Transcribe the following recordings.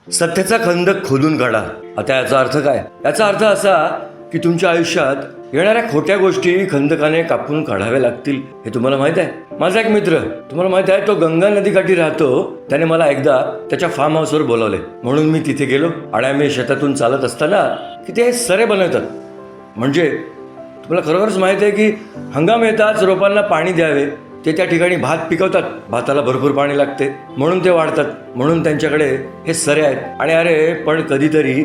सत्याचा खंदक खोदून काढा. आता याचा अर्थ काय? याचा अर्थ असा की तुमच्या आयुष्यात येणाऱ्या खोट्या गोष्टी खंदकाने कापून काढाव्या लागतील. हे तुम्हाला माहित आहे? माझा एक मित्र, तुम्हाला माहित आहे, तो गंगा नदीकाठी राहतो. त्याने मला एकदा त्याच्या फार्म हाऊसवर बोलावले, म्हणून मी तिथे गेलो आणि आम्ही शेतातून चालत असताना की ते सरे बनवतात. म्हणजे तुम्हाला खरोखरच माहित आहे की हंगाम येताच रोपांना पाणी द्यावे. ते त्या ठिकाणी भात पिकवतात. भाताला भरपूर पाणी लागते, म्हणून ते वाढतात. म्हणून त्यांच्याकडे हे सरे आहेत. आणि अरे पण कधीतरी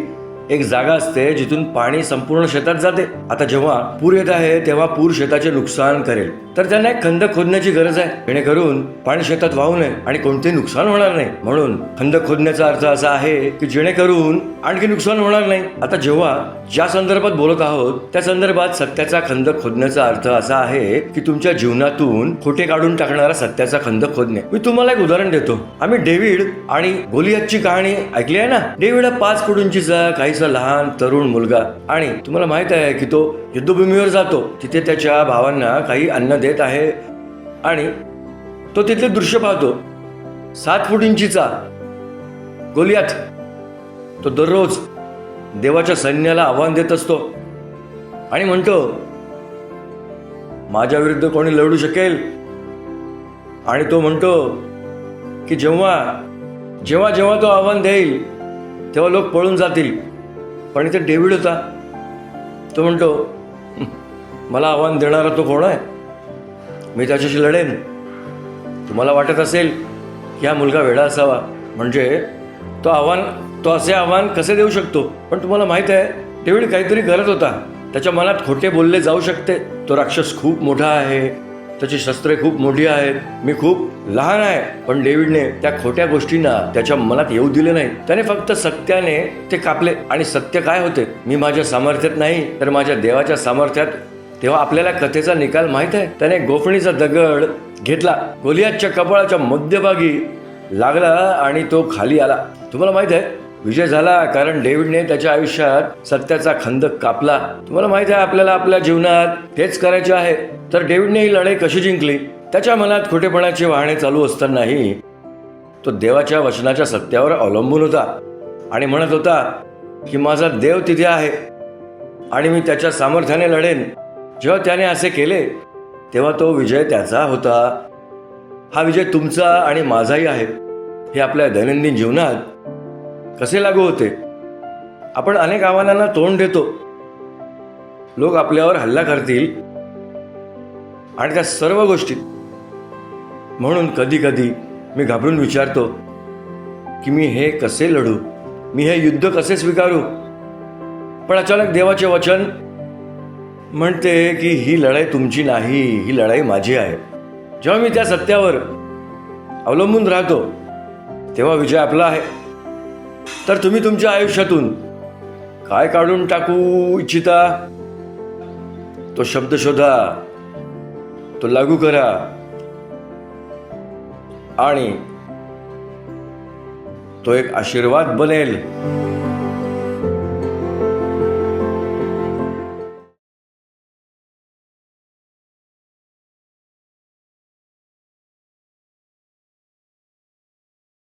एक जागा असते जिथून पाणी संपूर्ण शेतात जाते. आता जेव्हा पूर येत आहे तेव्हा पूर शेताचे नुकसान करेल, तर त्यांना एक खंदक खोदण्याची गरज आहे, जेणेकरून पाणी शेतात वाहू नये आणि कोणतेही नुकसान होणार नाही. म्हणून खंदक खोदण्याचा अर्थ असा आहे की जेणेकरून आणखी नुकसान होणार नाही. आता जेव्हा ज्या संदर्भात बोलत आहोत त्या संदर्भात सत्याचा खंदक खोदण्याचा अर्थ असा आहे की तुमच्या जीवनातून खोटे काढून टाकणारा सत्याचा खंदक खोदणे. मी तुम्हाला एक उदाहरण देतो. आम्ही डेव्हिड आणि गोलियातची कहाणी ऐकली आहे ना? डेव्हिड हा 5 फूट उंचीचा काहीसा लहान तरुण मुलगा, आणि तुम्हाला माहित आहे की तो युद्धभूमीवर जातो. तिथे त्याच्या भावांना काही अन्न देत आहे आणि तो तिथले दृश्य पाहतो. 7 फूट उंचीचा गोलियात तो दररोज देवाच्या सैन्याला आव्हान देत असतो आणि म्हणतो, माझ्या विरुद्ध कोणी लढू शकेल? आणि तो म्हणतो की जेव्हा जेव्हा जेव्हा तो आव्हान देईल तेव्हा लोक पळून जातील. पण इथे डेव्हिड होता. तो म्हणतो, मला आव्हान देणारा तो कोण आहे? मी त्याच्याशी लढेन. तुम्हाला वाटत असेल की हा मुलगा वेडा असावा, म्हणजे तो असे आव्हान कसे देऊ शकतो? पण तुम्हाला माहित आहे, डेव्हिड काहीतरी करत होता. त्याच्या मनात खोटे बोलले जाऊ शकते. तो राक्षस खूप मोठा आहे, त्याची शस्त्रे खूप मोठी आहेत, मी खूप लहान आहे. पण डेव्हिडने त्या खोट्या गोष्टींना त्याच्या मनात येऊ दिले नाही. त्याने फक्त सत्याने ते कापले. आणि सत्य काय होते? मी माझ्या सामर्थ्यात नाही तर माझ्या देवाच्या सामर्थ्यात. तेव्हा आपल्याला कथेचा निकाल माहित आहे. त्याने गोफणीचा दगड घेतला, गोलियातच्या कपाळाच्या मध्यभागी लागला आणि तो खाली आला. तुम्हाला माहित आहे, विजय झाला, कारण डेव्हिडने त्याच्या आयुष्यात सत्याचा खंदक कापला. तुम्हाला माहित आहे, आपल्याला आपल्या जीवनात तेच करायचे आहे. तर डेव्हिडने ही लढाई कशी जिंकली? त्याच्या मनात खोटेपणाचे वाहने चालू असतानाही तो देवाच्या वचनाच्या सत्यावर अवलंबून होता आणि म्हणत होता की माझा देव तिथे आहे आणि मी त्याच्या सामर्थ्याने लढेन. जेव्हा त्याने असे केले तेव्हा तो विजय त्याचा होता. हा विजय तुमचा आणि माझाही आहे. हे आपल्या दैनंदिन जीवनात कसे लागू होते? आपण अनेक आव्हानांना तोंड देतो. लोक आपल्यावर हल्ला करतील आणि त्या सर्व गोष्टी. म्हणून कधी कधी मी घाबरून विचारतो की मी हे कसे लढू? मी हे युद्ध कसे स्वीकारू? पण अचानक देवाचे वचन म्हणते की ही लढाई तुमची नाही, ही लढाई माझी आहे. जेव्हा मी त्या सत्यावर अवलंबून राहतो तेव्हा विजय आपला आहे. तर तुम्ही तुमच्या आयुष्यातून काय काढून टाकू इच्छिता? तो शब्द शोधा, तो लागू करा आणि तो एक आशीर्वाद बनेल.